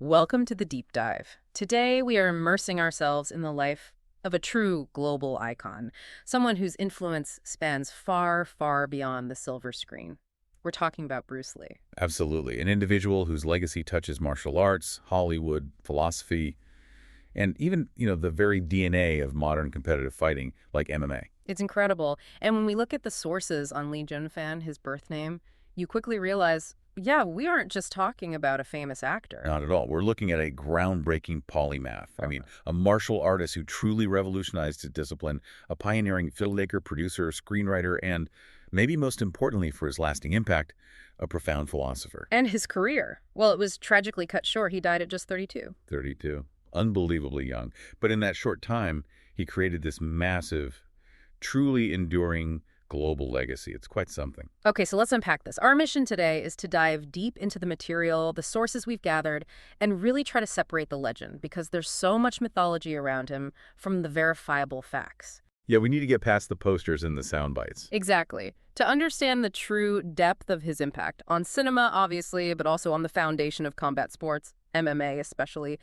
Welcome to the Deep Dive. Today, we are immersing ourselves in the life of a true global icon, someone whose influence spans far, far beyond the silver screen. We're talking about Bruce Lee. Absolutely. An individual whose legacy touches martial arts, Hollywood, philosophy, and even, the very DNA of modern competitive fighting, like MMA. It's incredible. And when we look at the sources on Li Junfan, his birth name, you quickly realize, yeah, we aren't just talking about a famous actor. Not at all. We're looking at a groundbreaking polymath. A martial artist who truly revolutionized his discipline, a pioneering filmmaker, producer, screenwriter, and maybe most importantly for his lasting impact, a profound philosopher. And his career. Well, it was tragically cut short. He died at just 32. 32. Unbelievably young. But in that short time, he created this massive, truly enduring global legacy. It's quite something. Okay, so let's unpack this. Our mission today is to dive deep into the material, the sources we've gathered, and really try to separate the legend because there's so much mythology around him from the verifiable facts. Yeah, we need to get past the posters and the sound bites. Exactly. To understand the true depth of his impact on cinema, obviously, but also on the foundation of combat sports, MMA especially,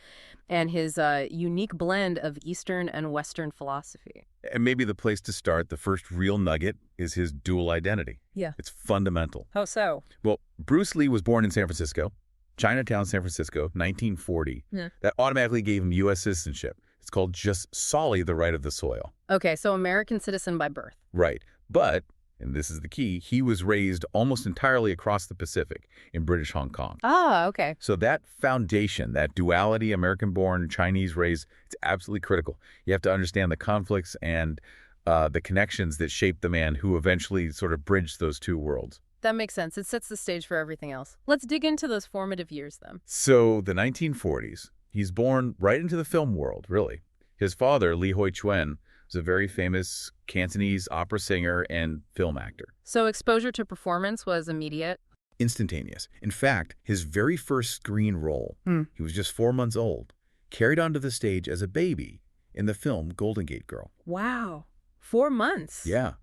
and his unique blend of Eastern and Western philosophy. And maybe the place to start, the first real nugget, is his dual identity. Yeah. It's fundamental. How so? Well, Bruce Lee was born in San Francisco, Chinatown, San Francisco, 1940. Yeah. That automatically gave him U.S. citizenship. It's called just solely the right of the soil. Okay, so American citizen by birth. Right. But, and this is the key, he was raised almost entirely across the Pacific in British Hong Kong. Ah, okay. So that foundation, that duality, American-born, Chinese-raised, it's absolutely critical. You have to understand the conflicts and the connections that shaped the man who eventually sort of bridged those two worlds. That makes sense. It sets the stage for everything else. Let's dig into those formative years then. So the 1940s, he's born right into the film world, really. His father, Li Hoi Chuen, was a very famous Cantonese opera singer and film actor. So exposure to performance was immediate? Instantaneous. In fact, his very first screen role, he was just 4 months old, carried onto the stage as a baby in the film Golden Gate Girl. Wow. 4 months? Yeah.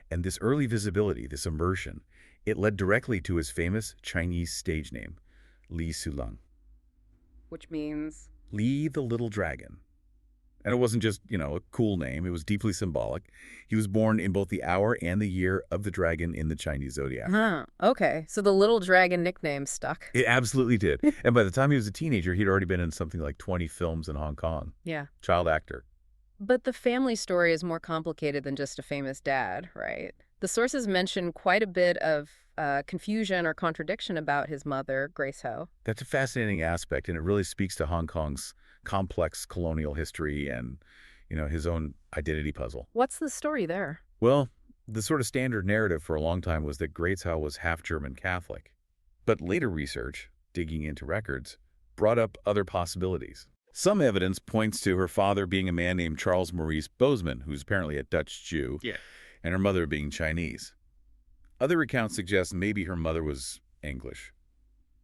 And this early visibility, this immersion, it led directly to his famous Chinese stage name, Li Sulong. Which means? Li the Little Dragon. And it wasn't just, a cool name. It was deeply symbolic. He was born in both the hour and the year of the dragon in the Chinese zodiac. Huh. Okay. So the Little Dragon nickname stuck. It absolutely did. And by the time he was a teenager, he'd already been in something like 20 films in Hong Kong. Yeah. Child actor. But the family story is more complicated than just a famous dad, right? The sources mention quite a bit of confusion or contradiction about his mother, Grace Ho. That's a fascinating aspect, and it really speaks to Hong Kong's complex colonial history and, his own identity puzzle. What's the story there? Well, the sort of standard narrative for a long time was that Grace Ho was half German Catholic. But later research, digging into records, brought up other possibilities. Some evidence points to her father being a man named Charles Maurice Bozeman, who's apparently a Dutch Jew, and her mother being Chinese. Other accounts suggest maybe her mother was English.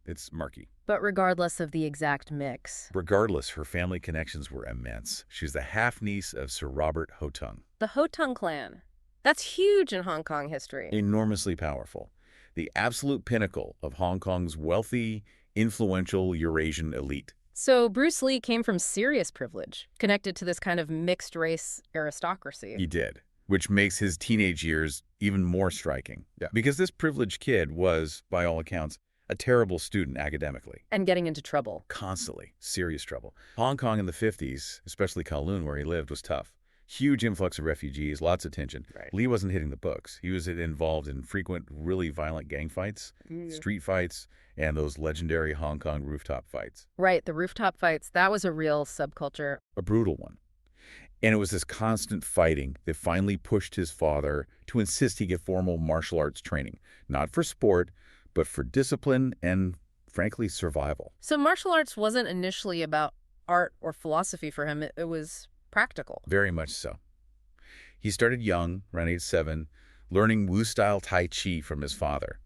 It's murky. But regardless of the exact mix. Regardless, her family connections were immense. She's the half-niece of Sir Robert Ho Tung. The Ho Tung clan. That's huge in Hong Kong history. Enormously powerful. The absolute pinnacle of Hong Kong's wealthy, influential Eurasian elite. So Bruce Lee came from serious privilege, connected to this kind of mixed-race aristocracy. He did, which makes his teenage years even more striking. Yeah. Because this privileged kid was, by all accounts, a terrible student academically. And getting into trouble. Constantly. Serious trouble. Hong Kong in the 50s, especially Kowloon where he lived, was tough. Huge influx of refugees, lots of tension. Right. Lee wasn't hitting the books. He was involved in frequent, really violent gang fights, street fights, and those legendary Hong Kong rooftop fights. Right, the rooftop fights, that was a real subculture. A brutal one. And it was this constant fighting that finally pushed his father to insist he get formal martial arts training. Not for sport, but for discipline and, frankly, survival. So martial arts wasn't initially about art or philosophy for him. It was practical. Very much so. He started young, around age 7, learning Wu-style Tai Chi from his father.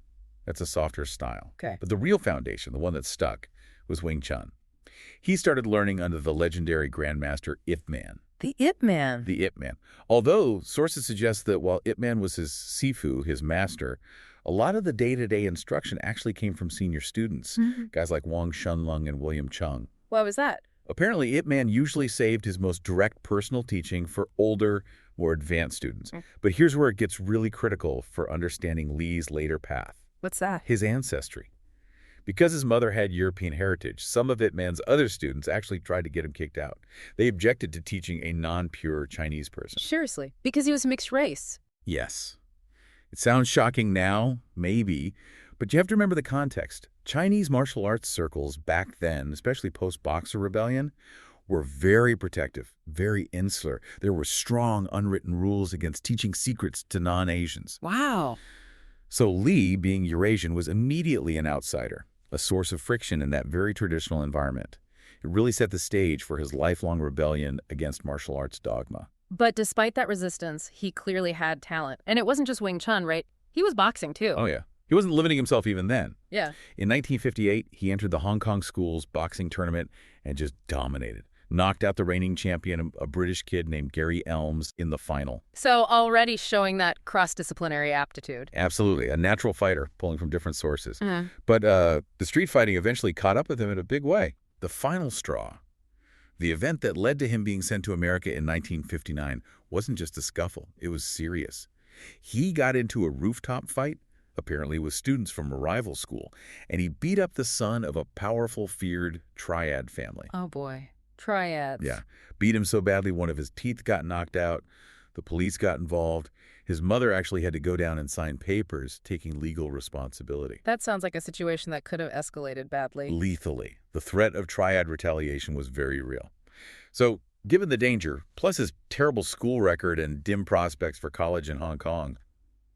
That's a softer style. Okay. But the real foundation, the one that stuck, was Wing Chun. He started learning under the legendary Grandmaster Ip Man. The Ip Man. The Ip Man. Although sources suggest that while Ip Man was his sifu, his master, a lot of the day-to-day instruction actually came from senior students, guys like Wang Shunlong and William Chung. Why was that? Apparently, Ip Man usually saved his most direct personal teaching for older, more advanced students. Mm. But here's where it gets really critical for understanding Li's later path. What's that? His ancestry. Because his mother had European heritage, some of Ip Man's other students actually tried to get him kicked out. They objected to teaching a non-pure Chinese person. Seriously, because he was mixed race. Yes. It sounds shocking now, maybe, but you have to remember the context. Chinese martial arts circles back then, especially post-Boxer Rebellion, were very protective, very insular. There were strong, unwritten rules against teaching secrets to non-Asians. Wow. So Li, being Eurasian, was immediately an outsider, a source of friction in that very traditional environment. It really set the stage for his lifelong rebellion against martial arts dogma. But despite that resistance, he clearly had talent. And it wasn't just Wing Chun, right? He was boxing, too. Oh, yeah. He wasn't limiting himself even then. Yeah. In 1958, he entered the Hong Kong Schools boxing tournament and just dominated. Knocked out the reigning champion, a British kid named Gary Elms, in the final. So already showing that cross-disciplinary aptitude. Absolutely. A natural fighter, pulling from different sources. Mm. But the street fighting eventually caught up with him in a big way. The final straw, the event that led to him being sent to America in 1959, wasn't just a scuffle. It was serious. He got into a rooftop fight, apparently with students from a rival school, and he beat up the son of a powerful, feared triad family. Oh, boy. Triads. Yeah. Beat him so badly one of his teeth got knocked out. The police got involved. His mother actually had to go down and sign papers taking legal responsibility. That sounds like a situation that could have escalated badly. Lethally. The threat of triad retaliation was very real. So, given the danger, plus his terrible school record and dim prospects for college in Hong Kong,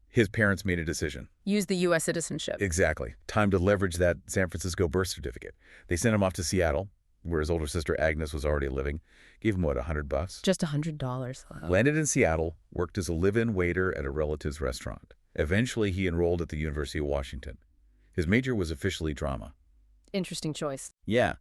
his parents made a decision. Use the U.S. citizenship. Exactly. Time to leverage that San Francisco birth certificate. They sent him off to Seattle, where his older sister Agnes was already living. Gave him, what, $100? Just $100. Wow. Landed in Seattle, worked as a live-in waiter at a relative's restaurant. Eventually, he enrolled at the University of Washington. His major was officially drama. Interesting choice. Yeah,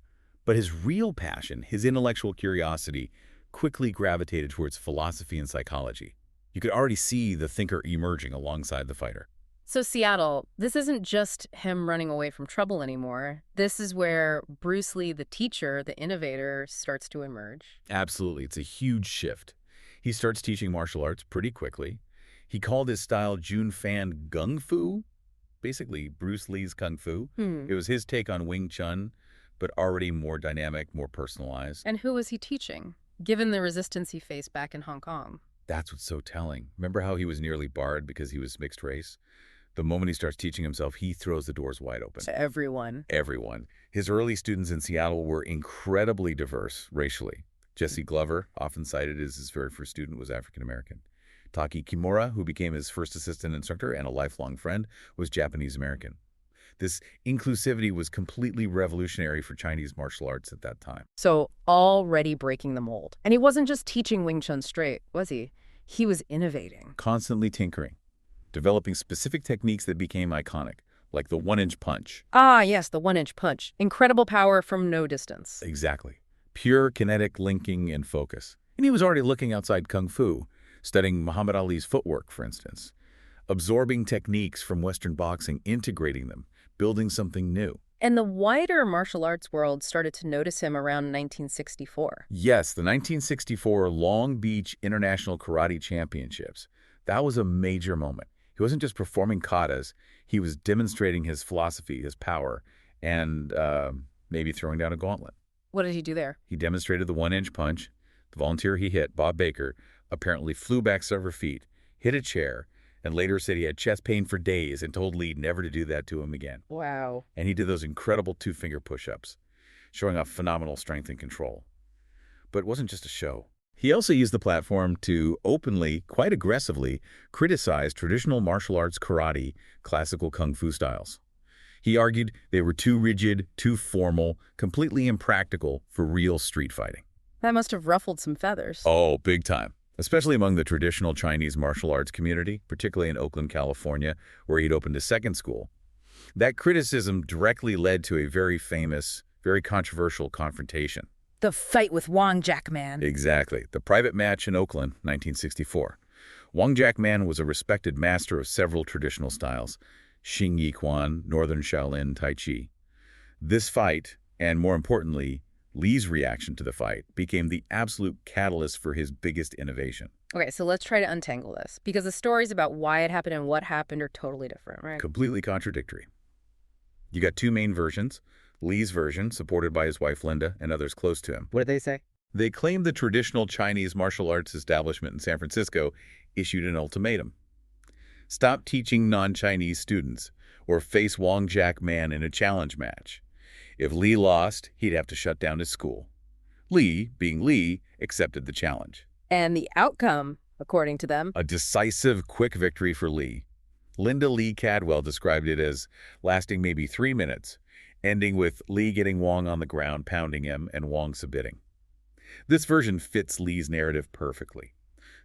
but his real passion, his intellectual curiosity, quickly gravitated towards philosophy and psychology. You could already see the thinker emerging alongside the fighter. So Seattle, this isn't just him running away from trouble anymore. This is where Bruce Lee, the teacher, the innovator, starts to emerge. Absolutely. It's a huge shift. He starts teaching martial arts pretty quickly. He called his style Jun Fan Gung Fu, basically Bruce Lee's Kung Fu. It was his take on Wing Chun, but already more dynamic, more personalized. And who was he teaching, given the resistance he faced back in Hong Kong? That's what's so telling. Remember how he was nearly barred because he was mixed race? The moment he starts teaching himself, he throws the doors wide open. To everyone. Everyone. His early students in Seattle were incredibly diverse racially. Jesse Glover, often cited as his very first student, was African-American. Taki Kimura, who became his first assistant instructor and a lifelong friend, was Japanese-American. This inclusivity was completely revolutionary for Chinese martial arts at that time. So already breaking the mold. And he wasn't just teaching Wing Chun straight, was he? He was innovating. Constantly tinkering, developing specific techniques that became iconic, like the one-inch punch. Ah, yes, the one-inch punch. Incredible power from no distance. Exactly. Pure kinetic linking and focus. And he was already looking outside Kung Fu, studying Muhammad Ali's footwork, for instance. Absorbing techniques from Western boxing, integrating them, building something new. And the wider martial arts world started to notice him around 1964. Yes, the 1964 Long Beach International Karate Championships. That was a major moment. He wasn't just performing katas, he was demonstrating his philosophy, his power, and maybe throwing down a gauntlet. What did he do there? He demonstrated the one-inch punch. The volunteer he hit, Bob Baker, apparently flew back several feet, hit a chair, and later said he had chest pain for days and told Lee never to do that to him again. Wow. And he did those incredible two-finger push-ups, showing off phenomenal strength and control. But it wasn't just a show. He also used the platform to openly, quite aggressively, criticize traditional martial arts karate, classical kung fu styles. He argued they were too rigid, too formal, completely impractical for real street fighting. That must have ruffled some feathers. Oh, big time. Especially among the traditional Chinese martial arts community, particularly in Oakland, California, where he'd opened a second school. That criticism directly led to a very famous, very controversial confrontation. The fight with Wang Jack Man. Exactly. The private match in Oakland, 1964. Wang Jack Man was a respected master of several traditional styles, Xing Yi Quan, Northern Shaolin, Tai Chi. This fight, and more importantly, Lee's reaction to the fight became the absolute catalyst for his biggest innovation. Okay, so let's try to untangle this, because the stories about why it happened and what happened are totally different, right? Completely contradictory. You got two main versions. Lee's version, supported by his wife Linda and others close to him. What did they say? They claimed the traditional Chinese martial arts establishment in San Francisco issued an ultimatum. Stop teaching non-Chinese students or face Wong Jack Man in a challenge match. If Lee lost, he'd have to shut down his school. Lee, being Lee, accepted the challenge. And the outcome, according to them? A decisive, quick victory for Lee. Linda Lee Cadwell described it as lasting maybe 3 minutes, ending with Lee getting Wong on the ground, pounding him, and Wong submitting. This version fits Lee's narrative perfectly.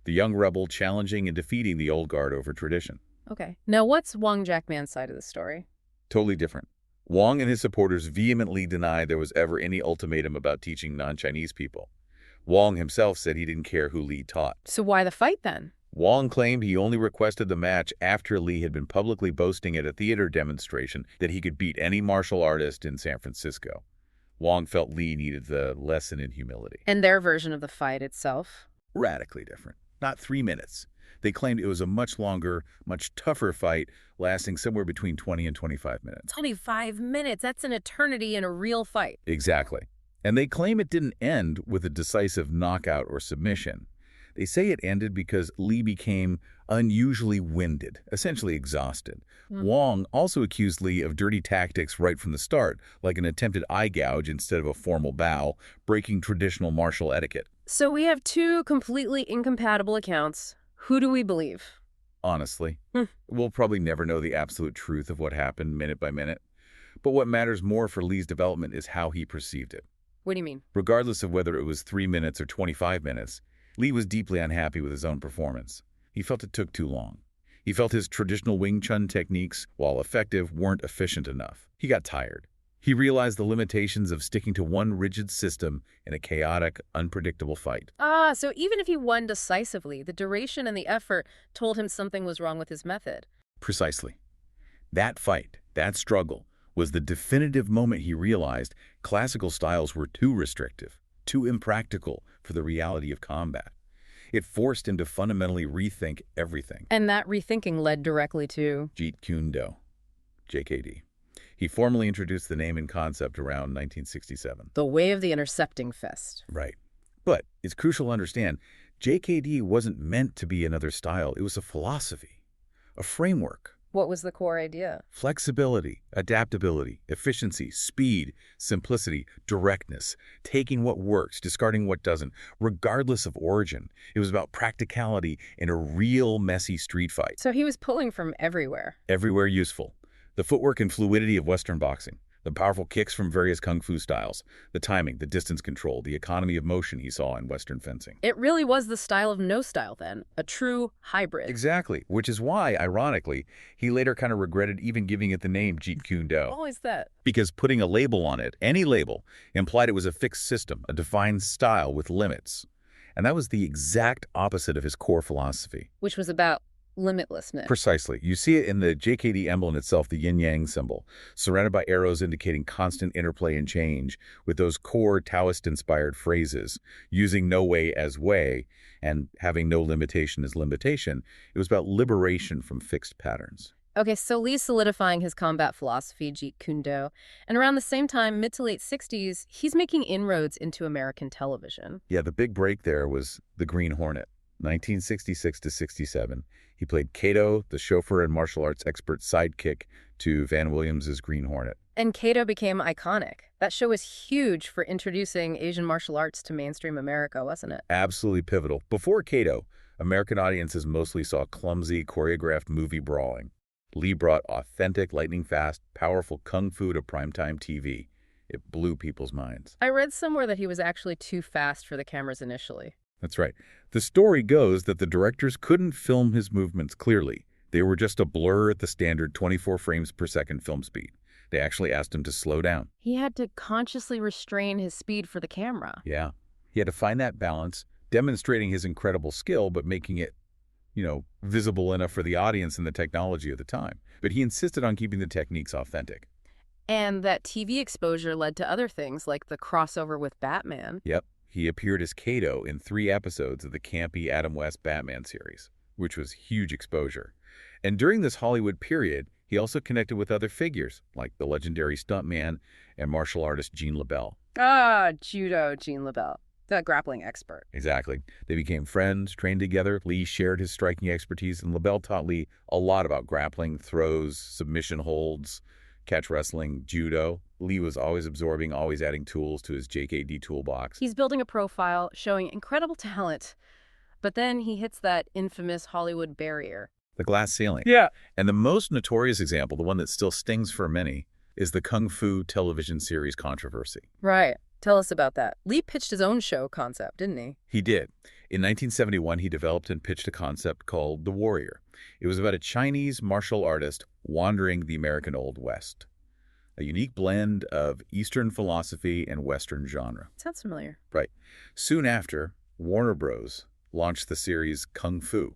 The young rebel challenging and defeating the old guard over tradition. Okay. Now, what's Wong Jack Man's side of the story? Totally different. Wong and his supporters vehemently denied there was ever any ultimatum about teaching non-Chinese people. Wong himself said he didn't care who Lee taught. So why the fight then? Wong claimed he only requested the match after Lee had been publicly boasting at a theater demonstration that he could beat any martial artist in San Francisco. Wong felt Lee needed the lesson in humility. And their version of the fight itself? Radically different. Not 3 minutes. They claimed it was a much longer, much tougher fight, lasting somewhere between 20 and 25 minutes. 25 minutes? That's an eternity in a real fight. Exactly. And they claim it didn't end with a decisive knockout or submission. They say it ended because Lee became unusually winded, essentially exhausted. Wong also accused Lee of dirty tactics right from the start, like an attempted eye gouge instead of a formal bow, breaking traditional martial etiquette. So we have two completely incompatible accounts. Who do we believe? Honestly, we'll probably never know the absolute truth of what happened minute by minute. But what matters more for Lee's development is how he perceived it. What do you mean? Regardless of whether it was 3 minutes or 25 minutes, Lee was deeply unhappy with his own performance. He felt it took too long. He felt his traditional Wing Chun techniques, while effective, weren't efficient enough. He got tired. He realized the limitations of sticking to one rigid system in a chaotic, unpredictable fight. So even if he won decisively, the duration and the effort told him something was wrong with his method. Precisely. That fight, that struggle, was the definitive moment he realized classical styles were too restrictive, too impractical for the reality of combat. It forced him to fundamentally rethink everything. And that rethinking led directly to Jeet Kune Do, JKD. He formally introduced the name and concept around 1967. the way of the intercepting fist. Right. But it's crucial to understand, JKD wasn't meant to be another style. It was a philosophy, a framework. What was the core idea? Flexibility, adaptability, efficiency, speed, simplicity, directness, taking what works, discarding what doesn't, regardless of origin. It was about practicality in a real messy street fight. So he was pulling from everywhere. Everywhere useful. The footwork and fluidity of Western boxing, the powerful kicks from various kung fu styles, the timing, the distance control, the economy of motion he saw in Western fencing. It really was the style of no style then, a true hybrid. Exactly, which is why, ironically, he later kind of regretted even giving it the name Jeet Kune Do. Always that. Because putting a label on it, any label, implied it was a fixed system, a defined style with limits. And that was the exact opposite of his core philosophy. Which was about limitlessness. Precisely. You see it in the JKD emblem itself, the yin-yang symbol, surrounded by arrows indicating constant interplay and change, with those core Taoist-inspired phrases, using no way as way, and having no limitation as limitation. It was about liberation from fixed patterns. Okay, so Lee's solidifying his combat philosophy, Jeet Kune Do, and around the same time, mid to late 60s, he's making inroads into American television. Yeah, the big break there was the Green Hornet. 1966 to 67, he played Kato, the chauffeur and martial arts expert sidekick to Van Williams's Green Hornet. And Kato became iconic. That show was huge for introducing Asian martial arts to mainstream America, wasn't it? Absolutely pivotal. Before Kato, American audiences mostly saw clumsy, choreographed movie brawling. Lee brought authentic, lightning-fast, powerful kung fu to primetime TV. It blew people's minds. I read somewhere that he was actually too fast for the cameras initially. That's right. The story goes that the directors couldn't film his movements clearly. They were just a blur at the standard 24 frames per second film speed. They actually asked him to slow down. He had to consciously restrain his speed for the camera. Yeah. He had to find that balance, demonstrating his incredible skill, but making it, visible enough for the audience and the technology of the time. But he insisted on keeping the techniques authentic. And that TV exposure led to other things like the crossover with Batman. Yep, he appeared as Kato in 3 episodes of the campy Adam West Batman series, which was huge exposure. And during this Hollywood period, he also connected with other figures, like the legendary stuntman and martial artist Gene LaBelle. Ah, judo, Gene LaBelle, the grappling expert. Exactly. They became friends, trained together. Lee shared his striking expertise, and LaBelle taught Lee a lot about grappling, throws, submission holds, catch wrestling, judo. Lee was always absorbing, always adding tools to his JKD toolbox. He's building a profile showing incredible talent, but then he hits that infamous Hollywood barrier. The glass ceiling. Yeah. And the most notorious example, the one that still stings for many, is the Kung Fu television series controversy. Right. Tell us about that. Lee pitched his own show concept, didn't he? He did. In 1971, he developed and pitched a concept called The Warrior. It was about a Chinese martial artist wandering the American Old West, a unique blend of Eastern philosophy and Western genre. Sounds familiar. Right. Soon after, Warner Bros. Launched the series Kung Fu,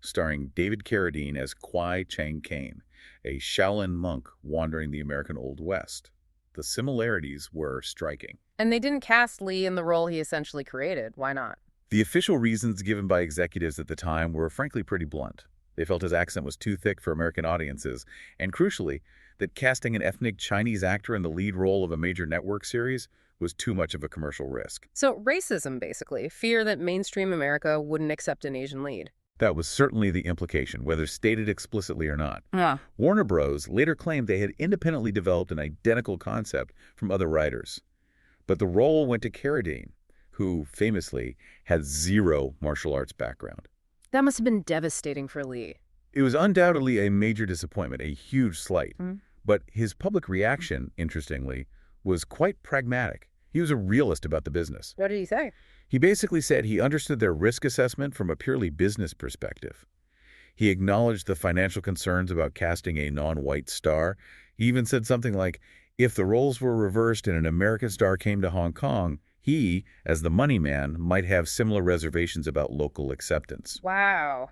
starring David Carradine as Kwai Chang Caine, a Shaolin monk wandering the American Old West. The similarities were striking. And they didn't cast Lee in the role he essentially created. Why not? The official reasons given by executives at the time were frankly pretty blunt. They felt his accent was too thick for American audiences, and crucially, that casting an ethnic Chinese actor in the lead role of a major network series was too much of a commercial risk. So racism, basically. Fear that mainstream America wouldn't accept an Asian lead. That was certainly the implication, whether stated explicitly or not. Yeah. Warner Bros. Later claimed they had independently developed an identical concept from other writers. But the role went to Carradine, who famously had zero martial arts background. That must have been devastating for Lee. It was undoubtedly a major disappointment, a huge slight. But his public reaction, interestingly, was quite pragmatic. He was a realist about the business. What did he say? He basically said he understood their risk assessment from a purely business perspective. He acknowledged the financial concerns about casting a non-white star. He even said something like, if the roles were reversed and an American star came to Hong Kong, he, as the money man, might have similar reservations about local acceptance. Wow.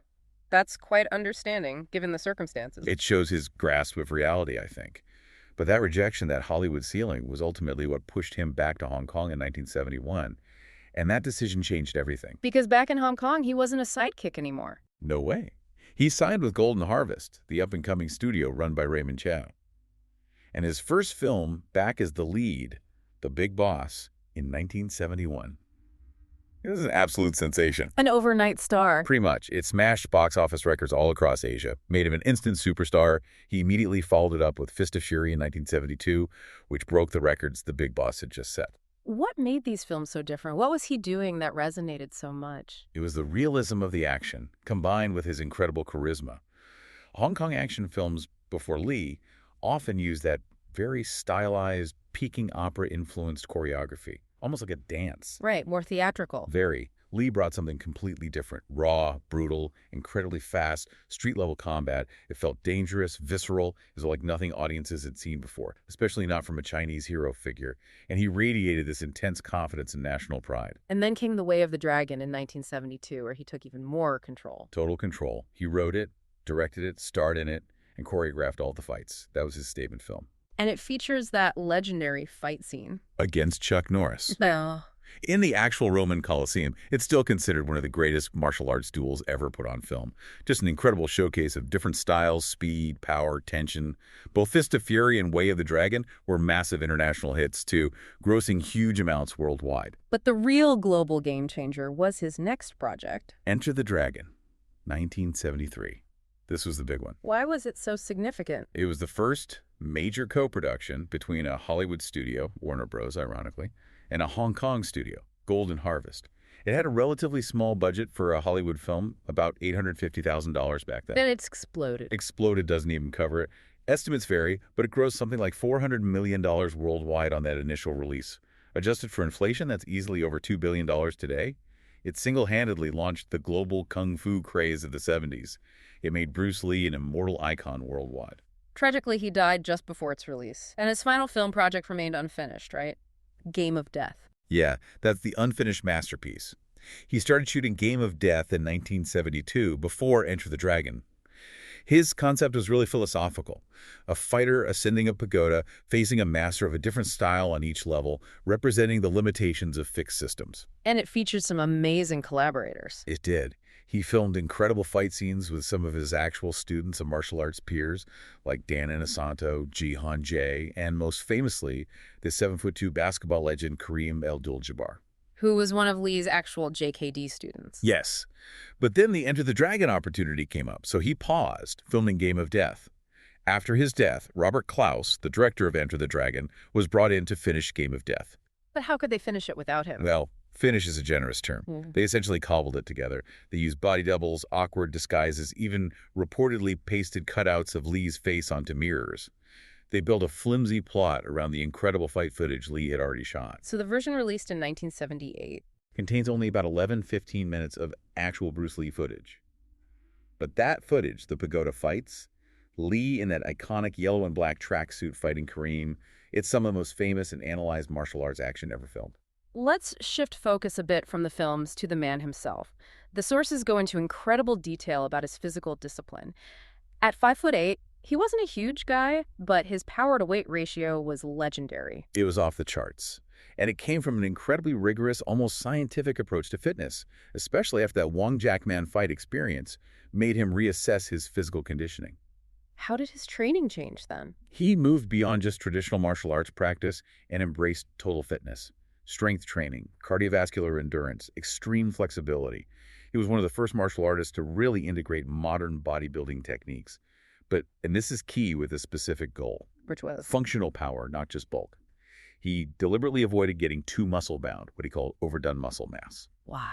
That's quite understanding, given the circumstances. It shows his grasp of reality, I think. But that rejection, that Hollywood ceiling, was ultimately what pushed him back to Hong Kong in 1971. And that decision changed everything. Because back in Hong Kong, he wasn't a sidekick anymore. No way. He signed with Golden Harvest, the up-and-coming studio run by Raymond Chow. And his first film, back as the lead, The Big Boss, in 1971. It was an absolute sensation. An overnight star. Pretty much. It smashed box office records all across Asia, made him an instant superstar. He immediately followed it up with Fist of Fury in 1972, which broke the records the Big Boss had just set. What made these films so different? What was he doing that resonated so much? It was the realism of the action, combined with his incredible charisma. Hong Kong action films before Lee often used that very stylized, Peking opera-influenced choreography, almost like a dance. Right, more theatrical. Very. Lee brought something completely different. Raw, brutal, incredibly fast, street-level combat. It felt dangerous, visceral. It was like nothing audiences had seen before, especially not from a Chinese hero figure. And he radiated this intense confidence and national pride. And then came The Way of the Dragon in 1972, where he took even more control. Total control. He wrote it, directed it, starred in it, and choreographed all the fights. That was his statement film. And it features that legendary fight scene. Against Chuck Norris. No. In the actual Roman Colosseum, it's still considered one of the greatest martial arts duels ever put on film. Just an incredible showcase of different styles, speed, power, tension. Both Fist of Fury and Way of the Dragon were massive international hits, too, grossing huge amounts worldwide. But the real global game changer was his next project. Enter the Dragon, 1973. This was the big one. Why was it so significant? It was the first major co-production between a Hollywood studio, Warner Bros., ironically, and a Hong Kong studio, Golden Harvest. It had a relatively small budget for a Hollywood film, about $850,000 back then. Then it's exploded. Exploded doesn't even cover it. Estimates vary, but it grossed something like $400 million worldwide on that initial release. Adjusted for inflation, that's easily over $2 billion today. It single-handedly launched the global kung fu craze of the 70s. It made Bruce Lee an immortal icon worldwide. Tragically, he died just before its release. And his final film project remained unfinished, right? Game of Death. Yeah, that's the unfinished masterpiece. He started shooting Game of Death in 1972 before Enter the Dragon. His concept was really philosophical. A fighter ascending a pagoda, facing a master of a different style on each level, representing the limitations of fixed systems. And it featured some amazing collaborators. It did. He filmed incredible fight scenes with some of his actual students and martial arts peers, like Dan Inosanto, Jihan Jay, and most famously, the 7'2" basketball legend Kareem Abdul-Jabbar. Who was one of Lee's actual JKD students. Yes. But then the Enter the Dragon opportunity came up, so he paused, filming Game of Death. After his death, Robert Klaus, the director of Enter the Dragon, was brought in to finish Game of Death. But how could they finish it without him? Well, finish is a generous term. They essentially cobbled it together. They used body doubles, awkward disguises, even reportedly pasted cutouts of Lee's face onto mirrors. They built a flimsy plot around the incredible fight footage Lee had already shot. So the version released in 1978 contains only about 11-15 minutes of actual Bruce Lee footage. But that footage, the pagoda fights, Lee in that iconic yellow and black tracksuit fighting Kareem, it's some of the most famous and analyzed martial arts action ever filmed. Let's shift focus a bit from the films to the man himself. The sources go into incredible detail about his physical discipline. At 5'8", he wasn't a huge guy, but his power-to-weight ratio was legendary. It was off the charts. And it came from an incredibly rigorous, almost scientific approach to fitness, especially after that Wong Jack Man fight experience made him reassess his physical conditioning. How did his training change then? He moved beyond just traditional martial arts practice and embraced total fitness, strength training, cardiovascular endurance, extreme flexibility. He was one of the first martial artists to really integrate modern bodybuilding techniques. And this is key with a specific goal. Which was? Functional power, not just bulk. He deliberately avoided getting too muscle-bound, what he called overdone muscle mass. Why?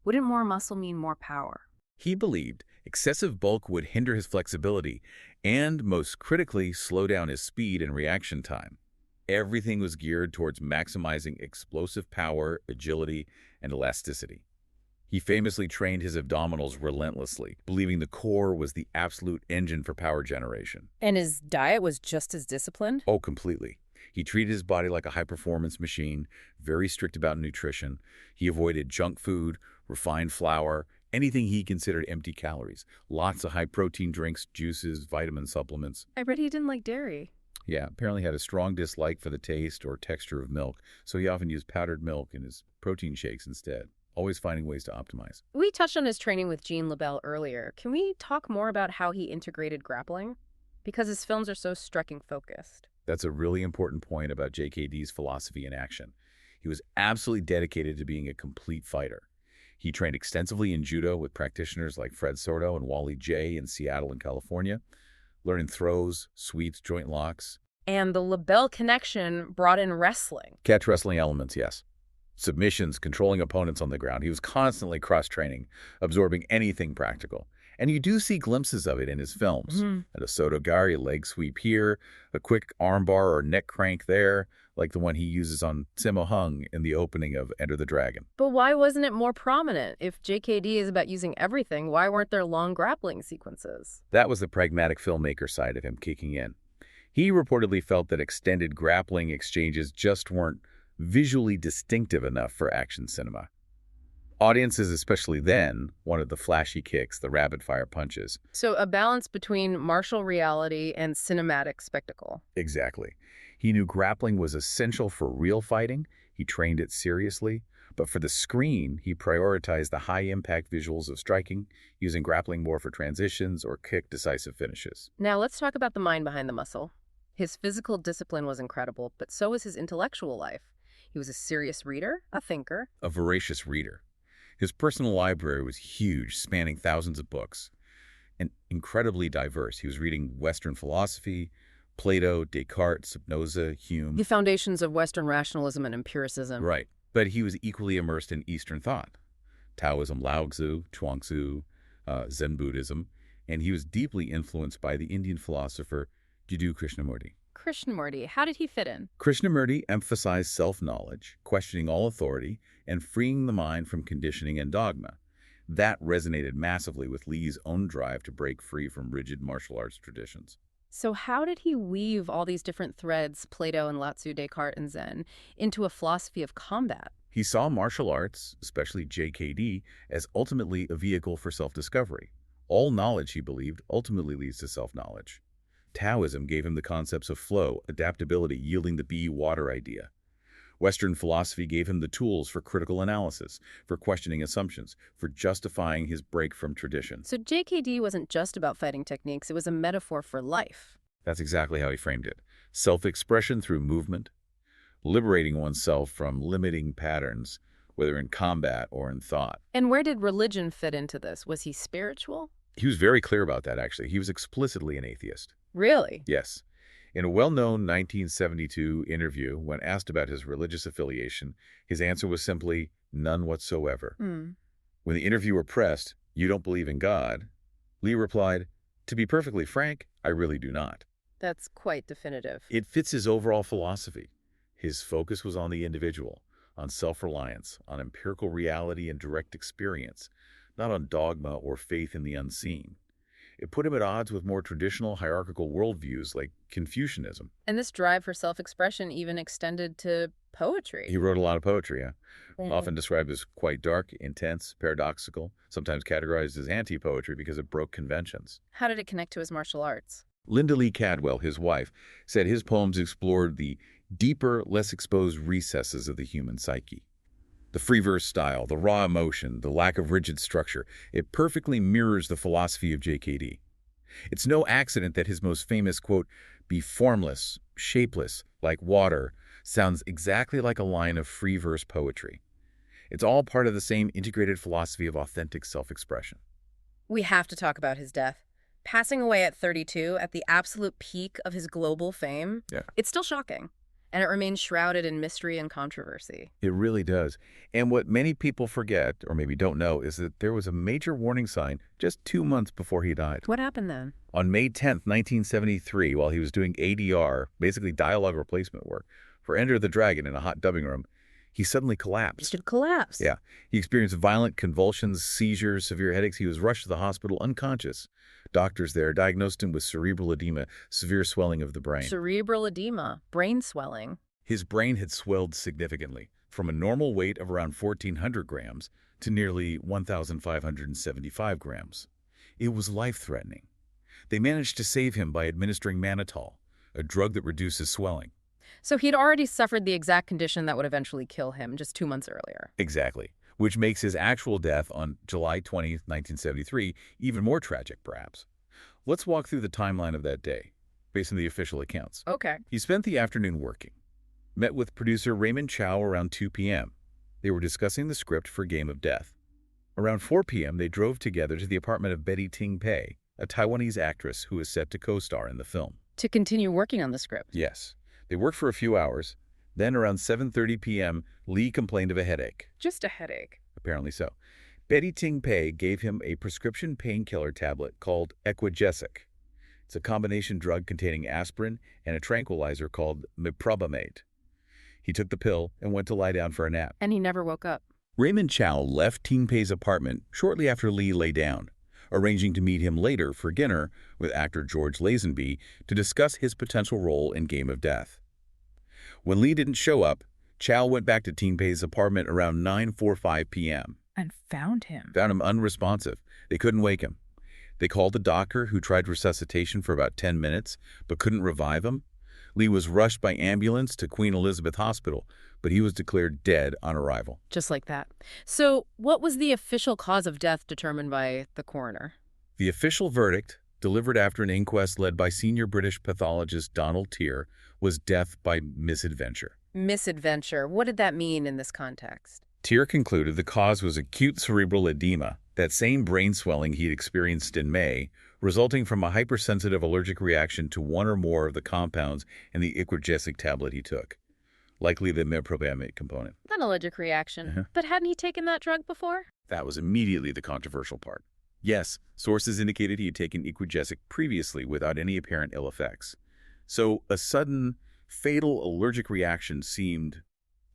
Wouldn't more muscle mean more power? He believed excessive bulk would hinder his flexibility and, most critically, slow down his speed and reaction time. Everything was geared towards maximizing explosive power, agility, and elasticity. He famously trained his abdominals relentlessly, believing the core was the absolute engine for power generation. And his diet was just as disciplined? Oh, completely. He treated his body like a high-performance machine, very strict about nutrition. He avoided junk food, refined flour, anything he considered empty calories. Lots of high-protein drinks, juices, vitamin supplements. I read he didn't like dairy. Yeah, apparently had a strong dislike for the taste or texture of milk, so he often used powdered milk in his protein shakes instead, always finding ways to optimize. We touched on his training with Jean LaBelle earlier. Can we talk more about how he integrated grappling? Because his films are so striking focused. That's a really important point about JKD's philosophy in action. He was absolutely dedicated to being a complete fighter. He trained extensively in judo with practitioners like Fred Sordo and Wally J in Seattle and California, learning throws, sweeps, joint locks. And the LaBelle connection brought in wrestling. Catch wrestling elements, yes. Submissions, controlling opponents on the ground. He was constantly cross-training, absorbing anything practical. And you do see glimpses of it in his films. At a Sotogari leg sweep here, a quick armbar or neck crank there, like the one he uses on Sammo Hung in the opening of Enter the Dragon. But why wasn't it more prominent? If JKD is about using everything, why weren't there long grappling sequences? That was the pragmatic filmmaker side of him kicking in. He reportedly felt that extended grappling exchanges just weren't visually distinctive enough for action cinema. Audiences, especially then, wanted the flashy kicks, the rapid-fire punches. So a balance between martial reality and cinematic spectacle. Exactly. He knew grappling was essential for real fighting. He trained it seriously. But for the screen, he prioritized the high-impact visuals of striking, using grappling more for transitions or quick, decisive finishes. Now let's talk about the mind behind the muscle. His physical discipline was incredible, but so was his intellectual life. He was a serious reader, a thinker. A voracious reader. His personal library was huge, spanning thousands of books, and incredibly diverse. He was reading Western philosophy, Plato, Descartes, Spinoza, Hume. The foundations of Western rationalism and empiricism. Right. But he was equally immersed in Eastern thought. Taoism, Lao Tzu, Chuang-Tzu, Zen Buddhism, and he was deeply influenced by the Indian philosopher Jiddu Krishnamurti. Krishnamurti, how did he fit in? Krishnamurti emphasized self-knowledge, questioning all authority, and freeing the mind from conditioning and dogma. That resonated massively with Lee's own drive to break free from rigid martial arts traditions. So how did he weave all these different threads, Plato and Lao Tzu, Descartes and Zen, into a philosophy of combat? He saw martial arts, especially JKD, as ultimately a vehicle for self-discovery. All knowledge, he believed, ultimately leads to self-knowledge. Taoism gave him the concepts of flow, adaptability, yielding the be water idea. Western philosophy gave him the tools for critical analysis, for questioning assumptions, for justifying his break from tradition. So JKD wasn't just about fighting techniques, it was a metaphor for life. That's exactly how he framed it. Self-expression through movement, liberating oneself from limiting patterns, whether in combat or in thought. And where did religion fit into this? Was he spiritual? He was very clear about that, actually. He was explicitly an atheist. Really? Yes. In a well-known 1972 interview, when asked about his religious affiliation, his answer was simply, none whatsoever. Hmm. When the interviewer pressed, "You don't believe in God?" Lee replied, "To be perfectly frank, I really do not." That's quite definitive. It fits his overall philosophy. His focus was on the individual, on self-reliance, on empirical reality and direct experience, not on dogma or faith in the unseen. It put him at odds with more traditional hierarchical worldviews like Confucianism. And this drive for self-expression even extended to poetry. He wrote a lot of poetry, Mhm. often described as quite dark, intense, paradoxical, sometimes categorized as anti-poetry because it broke conventions. How did it connect to his martial arts? Linda Lee Cadwell, his wife, said his poems explored the deeper, less exposed recesses of the human psyche. The free verse style, the raw emotion, the lack of rigid structure, it perfectly mirrors the philosophy of JKD. It's no accident that his most famous quote, "Be formless, shapeless, like water," sounds exactly like a line of free verse poetry. It's all part of the same integrated philosophy of authentic self-expression. We have to talk about his death. Passing away at 32, at the absolute peak of his global fame, Yeah. it's still shocking. And it remains shrouded in mystery and controversy. It really does. And what many people forget, or maybe don't know, is that there was a major warning sign just 2 months before he died. What happened then? On May 10th, 1973, while he was doing ADR, basically dialogue replacement work, for Enter the Dragon in a hot dubbing room, he suddenly He collapsed. should collapse. Yeah. He experienced violent convulsions, seizures, severe headaches. He was rushed to the hospital unconscious. Doctors there diagnosed him with cerebral edema, severe swelling of the brain. Cerebral edema, brain swelling. His brain had swelled significantly, from a normal weight of around 1,400 grams to nearly 1,575 grams. It was life-threatening. They managed to save him by administering mannitol, a drug that reduces swelling. So he'd already suffered the exact condition that would eventually kill him just 2 months earlier. Exactly, which makes his actual death on July 20, 1973, even more tragic, perhaps. Let's walk through the timeline of that day, based on the official accounts. Okay. He spent the afternoon working, met with producer Raymond Chow around 2 p.m. They were discussing the script for Game of Death. Around 4 p.m., they drove together to the apartment of Betty Ting-pei, a Taiwanese actress who is set to co-star in the film. To continue working on the script. Yes. They worked for a few hours. Then around 7:30 p.m., Lee complained of a headache. Just a headache. Apparently so. Betty Ting-pei gave him a prescription painkiller tablet called Equigesic. It's a combination drug containing aspirin and a tranquilizer called meprobamate. He took the pill and went to lie down for a nap. And he never woke up. Raymond Chow left Ting-pei's apartment shortly after Lee lay down, arranging to meet him later for dinner with actor George Lazenby to discuss his potential role in Game of Death. When Lee didn't show up, Chow went back to Ting-pei's apartment around 9:45 p.m. And found him. Found him unresponsive. They couldn't wake him. They called the doctor, who tried resuscitation for about 10 minutes, but couldn't revive him. Lee was rushed by ambulance to Queen Elizabeth Hospital, but he was declared dead on arrival. Just like that. So what was the official cause of death determined by the coroner? The official verdict, delivered after an inquest led by senior British pathologist Donald Tier, was death by misadventure. Misadventure. What did that mean in this context? Tier concluded the cause was acute cerebral edema, that same brain swelling he'd experienced in May, resulting from a hypersensitive allergic reaction to one or more of the compounds in the Equigesic tablet he took, likely the meprobamate component. An allergic reaction. Uh-huh. But hadn't he taken that drug before? That was immediately the controversial part. Yes, sources indicated he had taken Equigesic previously without any apparent ill effects. So a sudden, fatal allergic reaction seemed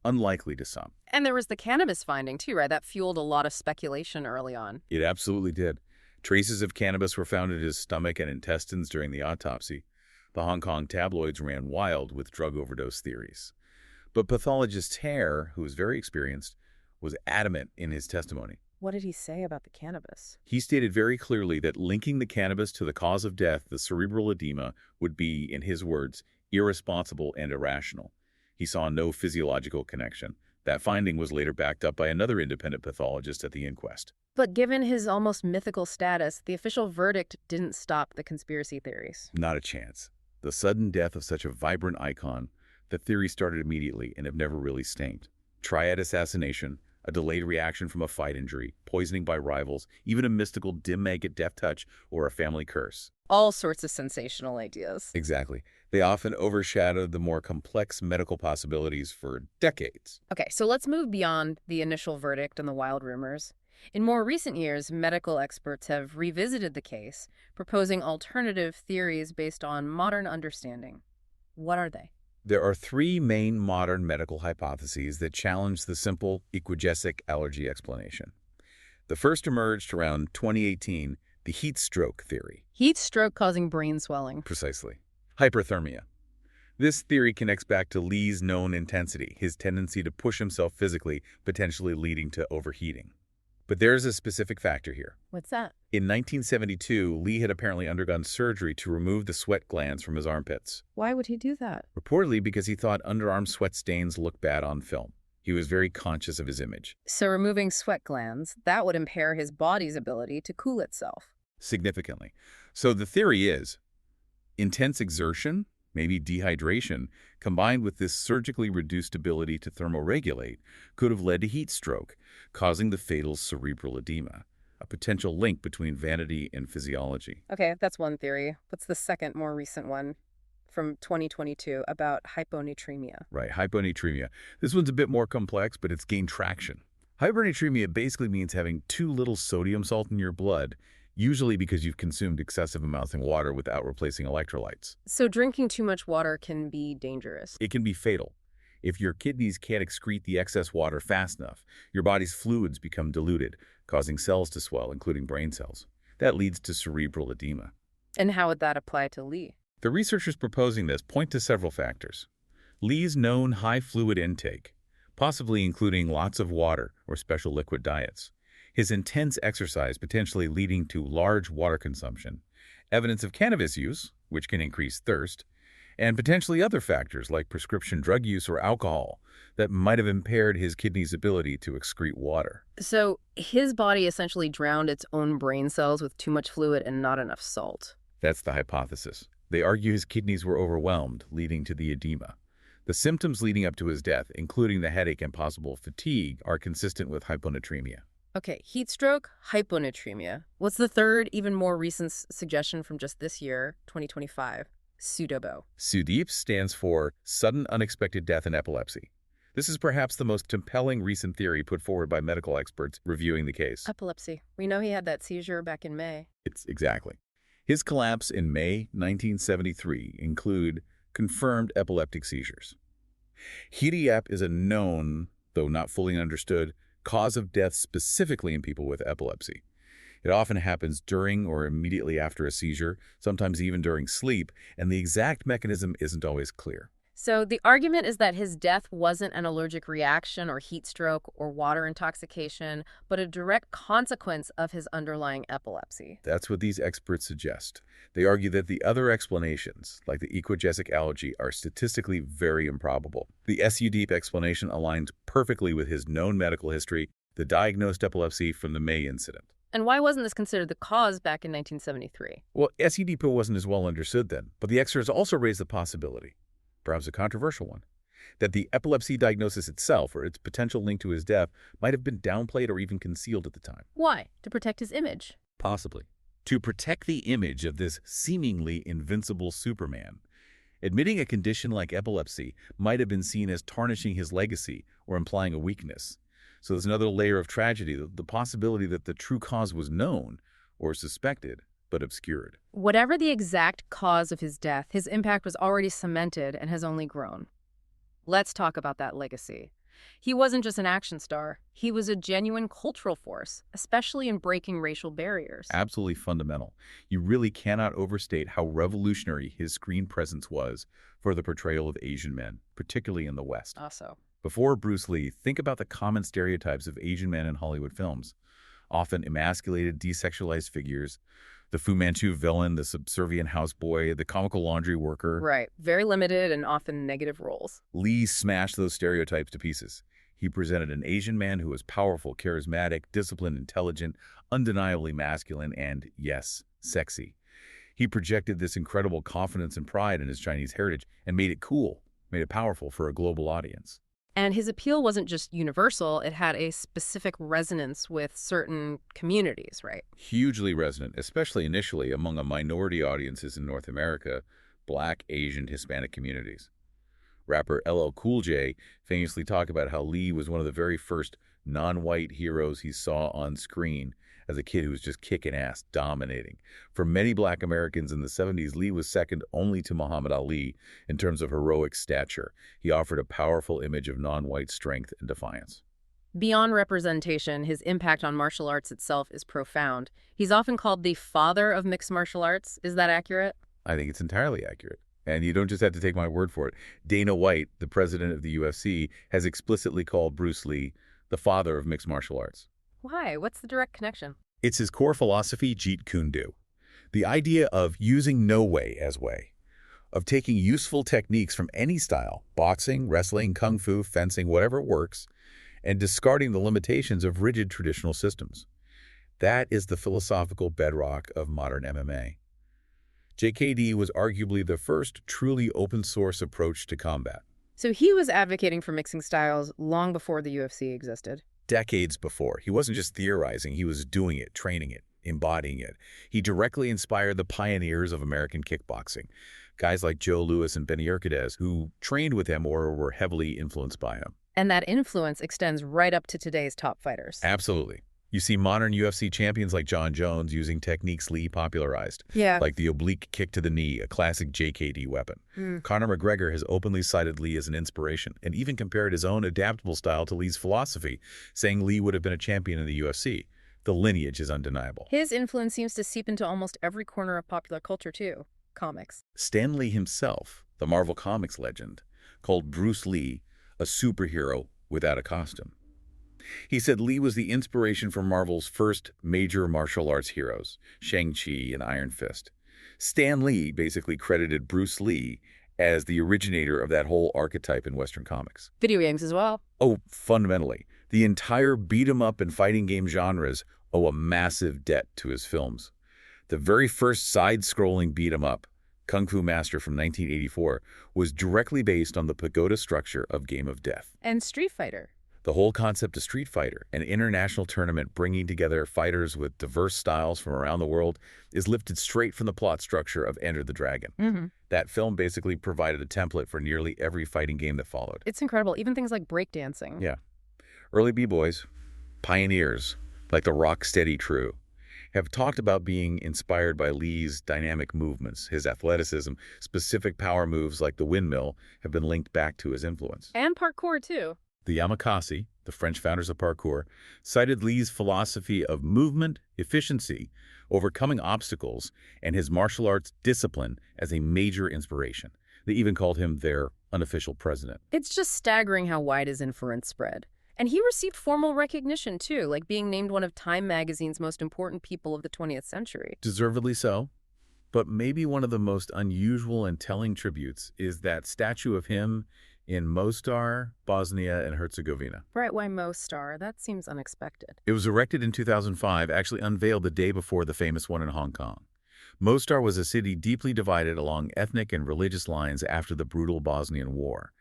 unlikely to some. And there was the cannabis finding too, right? That fueled a lot of speculation early on. It absolutely did. Traces of cannabis were found in his stomach and intestines during the autopsy. The Hong Kong tabloids ran wild with drug overdose theories. But pathologist Hare, who was very experienced, was adamant in his testimony. What did he say about the cannabis? He stated very clearly that linking the cannabis to the cause of death, the cerebral edema, would be, in his words, irresponsible and irrational. He saw no physiological connection. That finding was later backed up by another independent pathologist at the inquest. But given his almost mythical status, the official verdict didn't stop the conspiracy theories. Not a chance. The sudden death of such a vibrant icon, the theories started immediately and have never really stanked. Triad assassination, a delayed reaction from a fight injury, poisoning by rivals, even a mystical dim maggot death touch, or a family curse. All sorts of sensational ideas. Exactly. They often overshadowed the more complex medical possibilities for decades. Okay, so let's move beyond the initial verdict and the wild rumors. In more recent years, medical experts have revisited the case, proposing alternative theories based on modern understanding. What are they? There are three main modern medical hypotheses that challenge the simple equigesic allergy explanation. The first emerged around 2018, the heat stroke theory. Heat stroke causing brain swelling. Precisely. Hyperthermia. This theory connects back to Lee's known intensity, his tendency to push himself physically, potentially leading to overheating. But there's a specific factor here. What's that? In 1972, Lee had apparently undergone surgery to remove the sweat glands from his armpits, Why would he do that? reportedly because he thought underarm sweat stains looked bad on film. He was very conscious of his image. So removing sweat glands, that would impair his body's ability to cool itself. Significantly. So the theory is intense exertion, maybe dehydration, combined with this surgically reduced ability to thermoregulate, could have led to heat stroke, causing the fatal cerebral edema, a potential link between vanity and physiology. Okay, that's one theory. What's the second, more recent one from 2022 about hyponatremia? Right, hyponatremia. This one's a bit more complex, but it's gained traction. Hyponatremia basically means having too little sodium salt in your blood, usually because you've consumed excessive amounts of water without replacing electrolytes. So drinking too much water can be dangerous. It can be fatal. If your kidneys can't excrete the excess water fast enough, your body's fluids become diluted, causing cells to swell, including brain cells. That leads to cerebral edema. And how would that apply to Lee? The researchers proposing this point to several factors. Lee's known high fluid intake, possibly including lots of water or special liquid diets. His intense exercise potentially leading to large water consumption. Evidence of cannabis use, which can increase thirst, and potentially other factors like prescription drug use or alcohol that might have impaired his kidney's ability to excrete water. So his body essentially drowned its own brain cells with too much fluid and not enough salt. That's the hypothesis. They argue his kidneys were overwhelmed, leading to the edema. The symptoms leading up to his death, including the headache and possible fatigue, are consistent with hyponatremia. Okay, heat stroke, hyponatremia. What's the third, even more recent suggestion from just this year, 2025? Pseudobo. SUDEP stands for Sudden Unexpected Death in Epilepsy. This is perhaps the most compelling recent theory put forward by medical experts reviewing the case. Epilepsy. We know he had that seizure back in May. It's exactly. His collapse in May 1973 include confirmed epileptic seizures. HEDEAP is a known, though not fully understood, cause of death specifically in people with epilepsy. It often happens during or immediately after a seizure, sometimes even during sleep, and the exact mechanism isn't always clear. So the argument is that his death wasn't an allergic reaction or heat stroke or water intoxication, but a direct consequence of his underlying epilepsy. That's what these experts suggest. They argue that the other explanations, like the equigesic allergy, are statistically very improbable. The SUDEP explanation aligns perfectly with his known medical history, the diagnosed epilepsy from the May incident. And why wasn't this considered the cause back in 1973? Well, SUDEP wasn't as well understood then, but the experts also raised the possibility, perhaps a controversial one, that the epilepsy diagnosis itself or its potential link to his death might have been downplayed or even concealed at the time. Why? To protect his image. Possibly. To protect the image of this seemingly invincible Superman. Admitting a condition like epilepsy might have been seen as tarnishing his legacy or implying a weakness. So there's another layer of tragedy, the possibility that the true cause was known or suspected, but obscured. Whatever the exact cause of his death, his impact was already cemented and has only grown. Let's talk about that legacy. He wasn't just an action star. He was a genuine cultural force, especially in breaking racial barriers. Absolutely fundamental. You really cannot overstate how revolutionary his screen presence was for the portrayal of Asian men, particularly in the West. Also. Before Bruce Lee, think about the common stereotypes of Asian men in Hollywood films. often emasculated, desexualized figures. The Fu Manchu villain, the subservient houseboy, the comical laundry worker. Right. Very limited and often negative roles. Lee smashed those stereotypes to pieces. He presented an Asian man who was powerful, charismatic, disciplined, intelligent, undeniably masculine, and, yes, sexy. He projected this incredible confidence and pride in his Chinese heritage and made it cool, made it powerful for a global audience. And his appeal wasn't just universal, it had a specific resonance with certain communities, right? Hugely resonant, especially initially among a minority audiences in North America, Black, Asian, Hispanic communities. Rapper LL Cool J famously talked about how Lee was one of the very first non-white heroes he saw on screen as a kid who was just kicking ass, dominating. For many Black Americans in the 70s, Lee was second only to Muhammad Ali in terms of heroic stature. He offered a powerful image of non-white strength and defiance. Beyond representation, his impact on martial arts itself is profound. He's often called the father of mixed martial arts. Is that accurate? I think it's entirely accurate. And you don't just have to take my word for it. Dana White, the president of the UFC, has explicitly called Bruce Lee the father of mixed martial arts. Why? What's the direct connection? It's his core philosophy, Jeet Kune Do. The idea of using no way as way, of taking useful techniques from any style, boxing, wrestling, kung fu, fencing, whatever works, and discarding the limitations of rigid traditional systems. That is the philosophical bedrock of modern MMA. JKD was arguably the first truly open-source approach to combat. So he was advocating for mixing styles long before the UFC existed. Decades before. He wasn't just theorizing, he was doing it, training it, embodying it. He directly inspired the pioneers of American kickboxing, guys like Joe Louis and Benny Urquidez, who trained with him or were heavily influenced by him. And that influence extends right up to today's top fighters. Absolutely. You see modern UFC champions like John Jones using techniques Lee popularized, Yeah. like the oblique kick to the knee, a classic JKD weapon. Conor McGregor has openly cited Lee as an inspiration and even compared his own adaptable style to Lee's philosophy, saying Lee would have been a champion in the UFC. The lineage is undeniable. His influence seems to seep into almost every corner of popular culture, too. Comics. Stan Lee himself, the Marvel Comics legend, called Bruce Lee a superhero without a costume. He said Lee was the inspiration for Marvel's first major martial arts heroes, Shang-Chi and Iron Fist. Stan Lee basically credited Bruce Lee as the originator of that whole archetype in Western comics. Video games as well. Oh, fundamentally, the entire beat-em-up and fighting game genres owe a massive debt to his films. The very first side-scrolling beat-em-up, Kung Fu Master from 1984, was directly based on the pagoda structure of Game of Death. And Street Fighter. The whole concept of Street Fighter, an international tournament bringing together fighters with diverse styles from around the world, is lifted straight from the plot structure of Enter the Dragon. That film basically provided a template for nearly every fighting game that followed. It's incredible. Even things like breakdancing. Yeah. Early B-boys, pioneers, like the rock-steady True, have talked about being inspired by Lee's dynamic movements. His athleticism, specific power moves like the windmill, have been linked back to his influence. And parkour, too. The Yamakasi, the French founders of parkour, cited Lee's philosophy of movement, efficiency, overcoming obstacles, and his martial arts discipline as a major inspiration. They even called him their unofficial president. It's just staggering how wide his influence spread. And he received formal recognition, too, like being named one of Time magazine's most important people of the 20th century. Deservedly so. But maybe one of the most unusual and telling tributes is that statue of him in Mostar, Bosnia and Herzegovina. Right, why Mostar? That seems unexpected. It was erected in 2005, actually unveiled the day before the famous one in Hong Kong. Mostar was a city deeply divided along ethnic and religious lines after the brutal Bosnian War.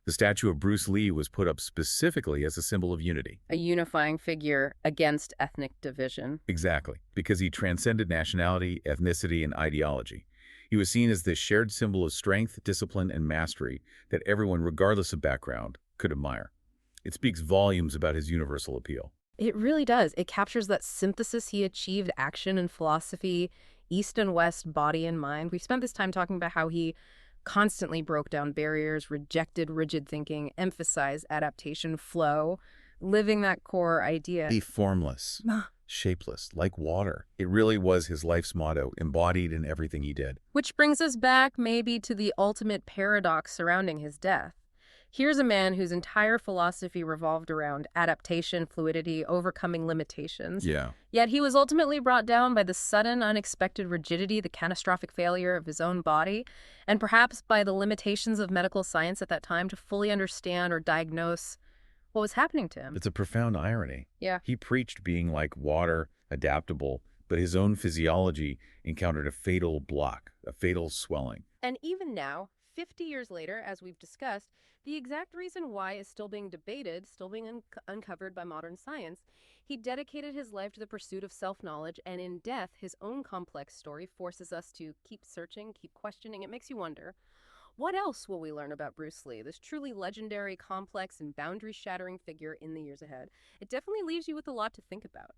The statue of Bruce Lee was put up specifically as a symbol of unity. A unifying figure against ethnic division. Exactly, because he transcended nationality, ethnicity, and ideology. He was seen as this shared symbol of strength, discipline, and mastery that everyone, regardless of background, could admire. It speaks volumes about his universal appeal. It really does. It captures that synthesis he achieved, action and philosophy, East and West, body and mind. We've spent this time talking about how he constantly broke down barriers, rejected rigid thinking, emphasized adaptation, flow, living that core idea. Be formless, shapeless, like water. It really was his life's motto, embodied in everything he did. Which brings us back maybe to the ultimate paradox surrounding his death. Here's a man whose entire philosophy revolved around adaptation, fluidity, overcoming limitations. Yeah. Yet he was ultimately brought down by the sudden, unexpected rigidity, the catastrophic failure of his own body, and perhaps by the limitations of medical science at that time to fully understand or diagnose what was happening to him. It's a profound irony. Yeah. He preached being like water, adaptable, but his own physiology encountered a fatal block, a fatal swelling. And even now, 50 years later, as we've discussed, the exact reason why is still being debated, still being uncovered by modern science. He dedicated his life to the pursuit of self-knowledge, and in death, his own complex story forces us to keep searching, keep questioning. It makes you wonder, what else will we learn about Bruce Lee, this truly legendary, complex, and boundary-shattering figure in the years ahead? It definitely leaves you with a lot to think about.